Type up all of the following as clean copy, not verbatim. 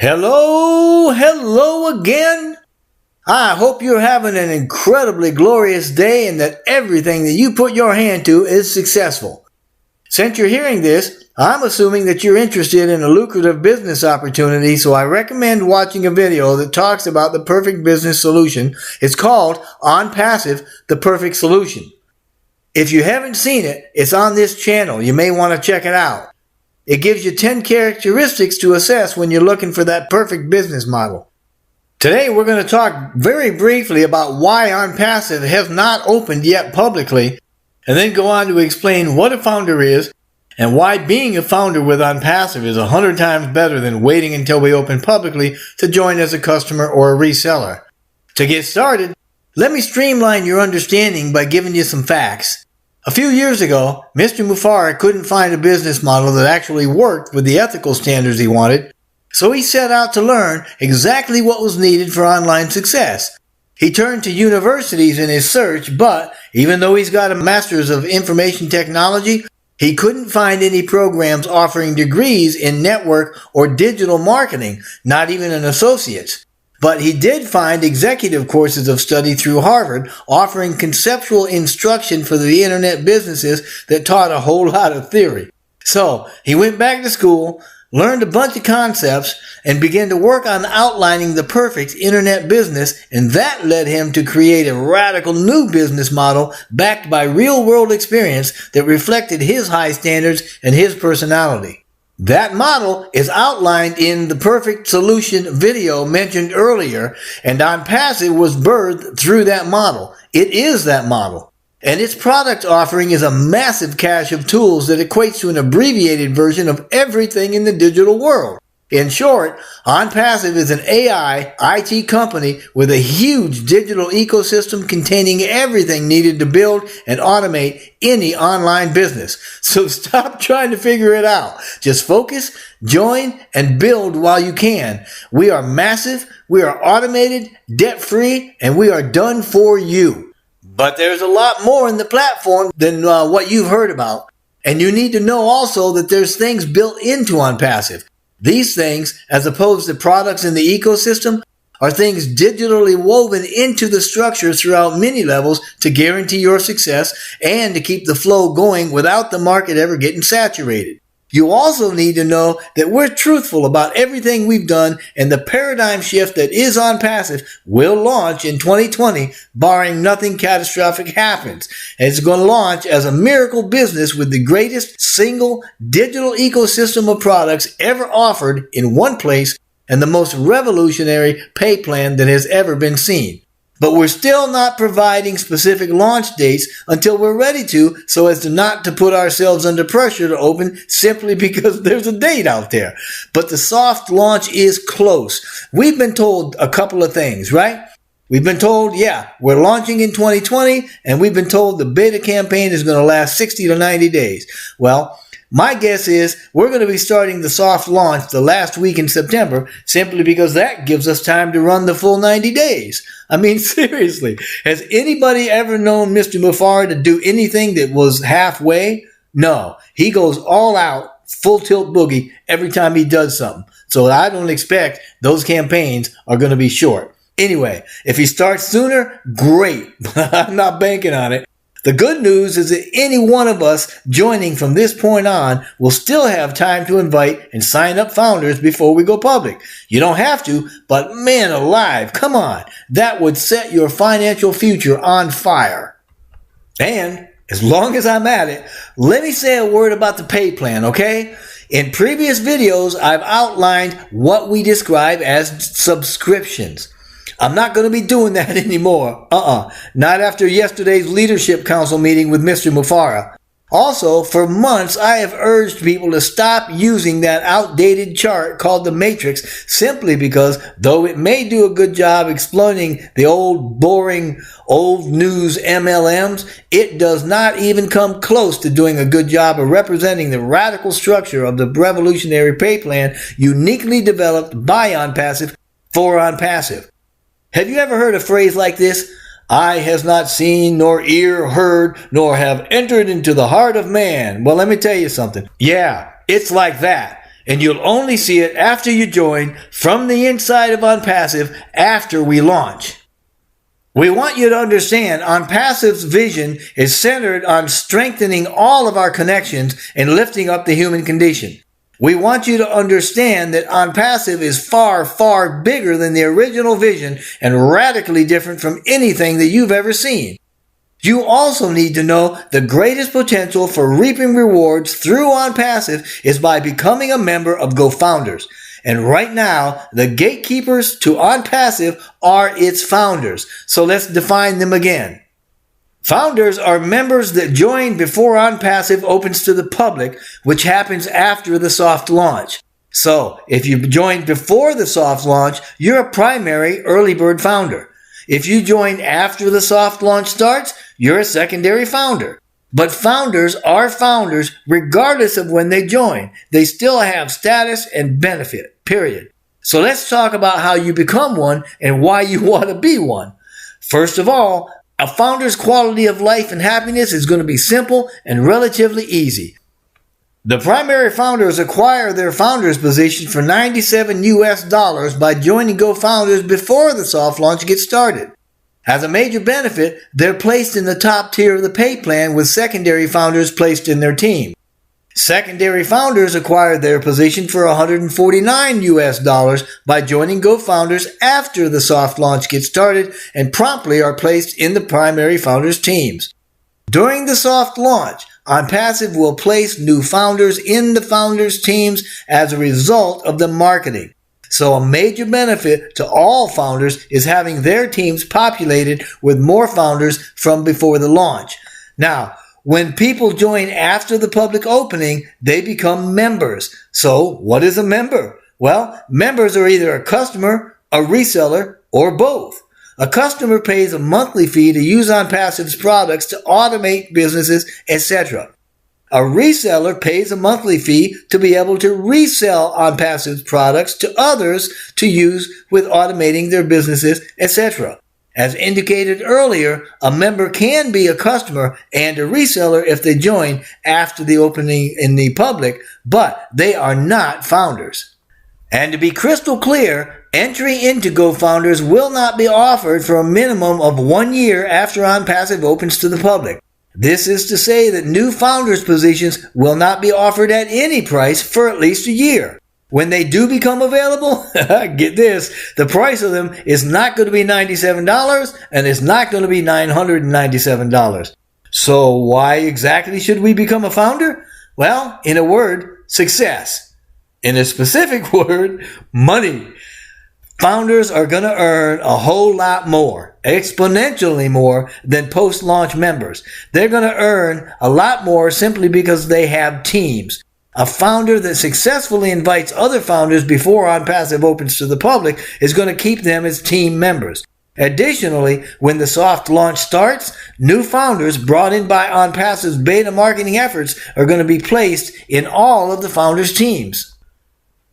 Hello again. I hope you're having an incredibly glorious day and that everything that you put your hand to is successful. Since you're hearing this, I'm assuming that you're interested in a lucrative business opportunity, so I recommend watching a video that talks about the perfect business solution. It's called Onpassive, the Perfect Solution. If you haven't seen it, it's on this channel. You may want to check it out. It gives you 10 characteristics to assess when you're looking for that perfect business model. Today we're going to talk very briefly about why Onpassive has not opened yet publicly, and then go on to explain what a founder is and why being a founder with Onpassive is 100 times better than waiting until we open publicly to join as a customer or a reseller. To get started, let me streamline your understanding by giving you some facts. A few years ago, Mr. Mufara couldn't find a business model that actually worked with the ethical standards he wanted, so he set out to learn exactly what was needed for online success. He turned to universities in his search, but even though he's got a master's of information technology, he couldn't find any programs offering degrees in network or digital marketing, not even an associate's. But he did find executive courses of study through Harvard offering conceptual instruction for the internet businesses that taught a whole lot of theory. So he went back to school, learned a bunch of concepts, and began to work on outlining the perfect internet business, and that led him to create a radical new business model backed by real-world experience that reflected his high standards and his personality. That model is outlined in the Perfect Solution video mentioned earlier, and Onpassive was birthed through that model. It is that model. And its product offering is a massive cache of tools that equates to an abbreviated version of everything in the digital world. In short, Onpassive is an AI IT company with a huge digital ecosystem containing everything needed to build and automate any online business. So stop trying to figure it out. Just focus, join, and build while you can. We are massive, we are automated, debt-free, and we are done for you. But there's a lot more in the platform than what you've heard about. And you need to know also that there's things built into Onpassive. These things, as opposed to products in the ecosystem, are things digitally woven into the structure throughout many levels to guarantee your success and to keep the flow going without the market ever getting saturated. You also need to know that we're truthful about everything we've done, and the paradigm shift that is Onpassive will launch in 2020, barring nothing catastrophic happens. And it's going to launch as a miracle business with the greatest single digital ecosystem of products ever offered in one place and the most revolutionary pay plan that has ever been seen. But we're still not providing specific launch dates until we're ready to, so as to not to put ourselves under pressure to open simply because there's a date out there. But the soft launch is close. We've been told a couple of things, right? We've been told, we're launching in 2020, and we've been told the beta campaign is going to last 60 to 90 days. Well, my guess is we're going to be starting the soft launch the last week in September simply because that gives us time to run the full 90 days. I mean, seriously, has anybody ever known Mr. Mufara to do anything that was halfway? No, he goes all out, full tilt boogie every time he does something. So I don't expect those campaigns are going to be short. Anyway, if he starts sooner, great. I'm not banking on it. The good news is that any one of us joining from this point on will still have time to invite and sign up founders before we go public. You don't have to, but man alive, come on. That would set your financial future on fire. And as long as I'm at it, let me say a word about the pay plan, okay? In previous videos, I've outlined what we describe as subscriptions. I'm not going to be doing that anymore. Not after yesterday's leadership council meeting with Mr. Mufara. Also, for months, I have urged people to stop using that outdated chart called the matrix simply because, though it may do a good job exploiting the old, boring, old news MLMs, it does not even come close to doing a good job of representing the radical structure of the revolutionary pay plan uniquely developed by Onpassive for Onpassive. Have you ever heard a phrase like this? Eye has not seen, nor ear heard, nor have entered into the heart of man. Well, let me tell you something. Yeah, it's like that. and you'll only see it after you join from the inside of Onpassive after we launch. We want you to understand Onpassive's vision is centered on strengthening all of our connections and lifting up the human condition. We want you to understand that Onpassive is far, far bigger than the original vision and radically different from anything that you've ever seen. You also need to know the greatest potential for reaping rewards through Onpassive is by becoming a member of Gofounders. And right now, the gatekeepers to Onpassive are its founders. So let's define them again. Founders are members that join before Onpassive opens to the public, which happens after the soft launch. So, if you join before the soft launch, you're a primary early bird founder. If you join after the soft launch starts, you're a secondary founder. But founders are founders regardless of when they join. They still have status and benefit, period. So let's talk about how you become one and why you want to be one. First of all, a founder's quality of life and happiness is going to be simple and relatively easy. The primary founders acquire their founder's position for $97 by joining Gofounders before the soft launch gets started. As a major benefit, they're placed in the top tier of the pay plan with secondary founders placed in their team. Secondary founders acquired their position for $149 by joining Gofounders after the soft launch gets started and promptly are placed in the primary founders teams. During the soft launch, Onpassive will place new founders in the founders teams as a result of the marketing. So a major benefit to all founders is having their teams populated with more founders from before the launch. Now, when people join after the public opening, they become members. So what is a member? Well, members are either a customer, a reseller, or both. A customer pays a monthly fee to use Onpassive's products to automate businesses, etc. A reseller pays a monthly fee to be able to resell Onpassive's products to others to use with automating their businesses, etc. As indicated earlier, a member can be a customer and a reseller if they join after the opening in the public, but they are not founders. And to be crystal clear, entry into Gofounders will not be offered for a minimum of 1 year after Onpassive opens to the public. This is to say that new founders positions will not be offered at any price for at least a year. When they do become available, get this, the price of them is not going to be $97 and it's not going to be $997. So why exactly should we become a founder? Well, in a word, success. In a specific word, money. Founders are going to earn a whole lot more, exponentially more than post-launch members. They're going to earn a lot more simply because they have teams. A founder that successfully invites other founders before Onpassive opens to the public is going to keep them as team members. Additionally, when the soft launch starts, new founders brought in by Onpassive's beta marketing efforts are going to be placed in all of the founders' teams.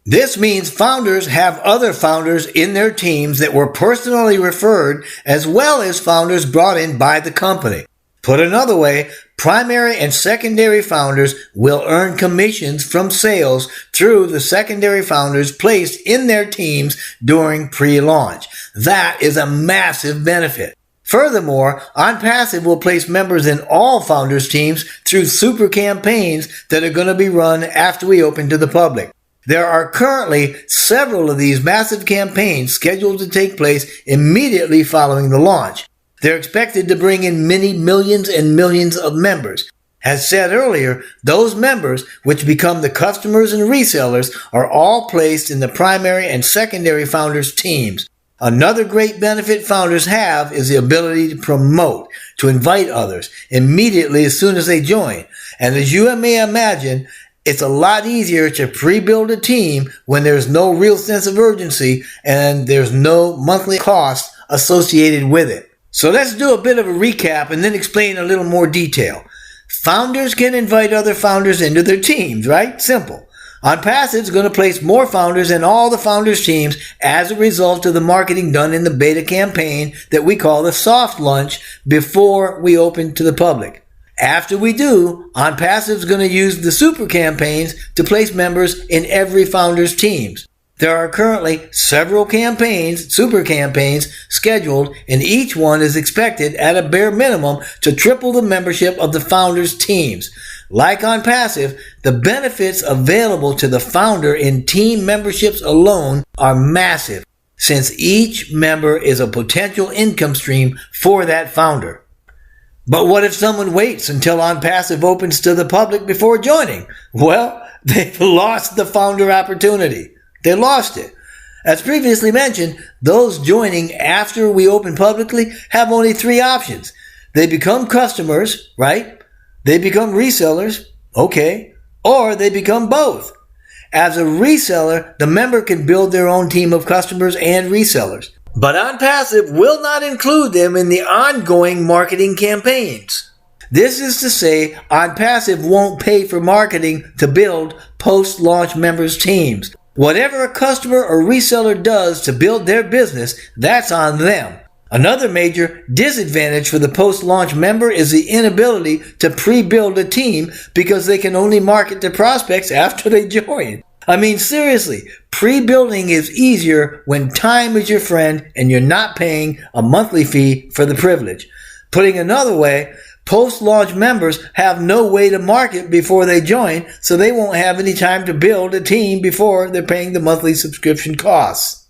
This means founders have other founders in their teams that were personally referred, as well as founders brought in by the company. Put another way, primary and secondary founders will earn commissions from sales through the secondary founders placed in their teams during pre-launch. That is a massive benefit. Furthermore, Onpassive will place members in all founders' teams through super campaigns that are going to be run after we open to the public. There are currently several of these massive campaigns scheduled to take place immediately following the launch. They're expected to bring in many millions and millions of members. As said earlier, those members, which become the customers and resellers, are all placed in the primary and secondary founders' teams. Another great benefit founders have is the ability to promote, to invite others immediately as soon as they join. And as you may imagine, it's a lot easier to pre-build a team when there's no real sense of urgency and there's no monthly cost associated with it. So let's do a bit of a recap and then explain a little more detail. Founders can invite other founders into their teams, right? Simple. Onpassive is going to place more founders in all the founders' teams as a result of the marketing done in the beta campaign that we call the soft launch before we open to the public. After we do, Onpassive is going to use the super campaigns to place members in every founder's teams. There are currently several campaigns, super campaigns, scheduled, and each one is expected at a bare minimum to triple the membership of the founders' teams. Like Onpassive, the benefits available to the founder in team memberships alone are massive, since each member is a potential income stream for that founder. But what if someone waits until Onpassive opens to the public before joining? Well, they've lost the founder opportunity. They lost it. As previously mentioned, those joining after we open publicly have only 3 options. They become customers, right? They become resellers, okay, or they become both. As a reseller, the member can build their own team of customers and resellers. But Onpassive will not include them in the ongoing marketing campaigns. This is to say, Onpassive won't pay for marketing to build post-launch members' teams. Whatever a customer or reseller does to build their business, that's on them. Another major disadvantage for the post-launch member is the inability to pre-build a team because they can only market to prospects after they join. I mean, seriously, pre-building is easier when time is your friend and you're not paying a monthly fee for the privilege. Putting another way, post-launch members have no way to market before they join, so they won't have any time to build a team before they're paying the monthly subscription costs.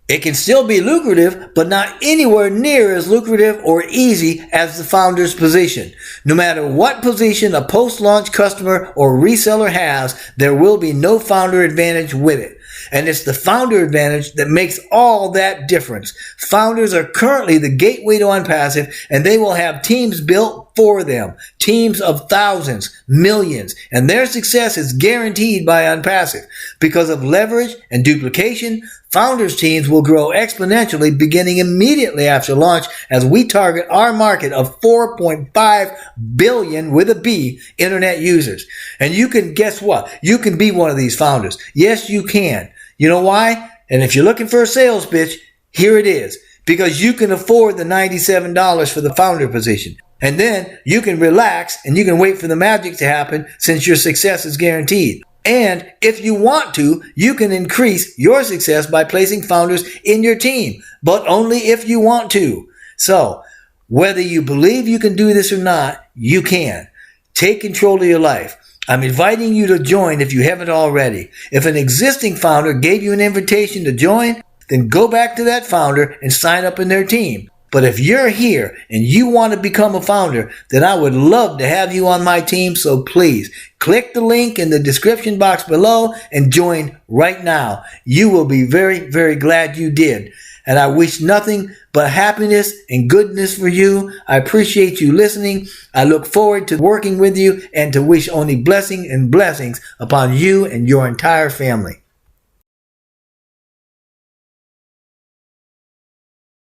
It can still be lucrative, but not anywhere near as lucrative or easy as the founder's position. No matter what position a post-launch customer or reseller has, there will be no founder advantage with it. And it's the founder advantage that makes all that difference. Founders are currently the gateway to Onpassive, and they will have teams built for them. Teams of thousands, millions, and their success is guaranteed by Onpassive. Because of leverage and duplication, founders' teams will grow exponentially beginning immediately after launch as we target our market of 4.5 billion with a B internet users. And you can, guess what? You can be one of these founders. Yes, you can. You know why? And if you're looking for a sales pitch, here it is. Because you can afford the $97 for the founder position. And then you can relax and you can wait for the magic to happen since your success is guaranteed. And if you want to, you can increase your success by placing founders in your team, but only if you want to. So, whether you believe you can do this or not, you can. Take control of your life. I'm inviting you to join if you haven't already. If an existing founder gave you an invitation to join, then go back to that founder and sign up in their team. But if you're here and you want to become a founder, then I would love to have you on my team. So please click the link in the description box below and join right now. You will be very, very glad you did. And I wish nothing but happiness and goodness for you. I appreciate you listening. I look forward to working with you and to wish only blessing and blessings upon you and your entire family.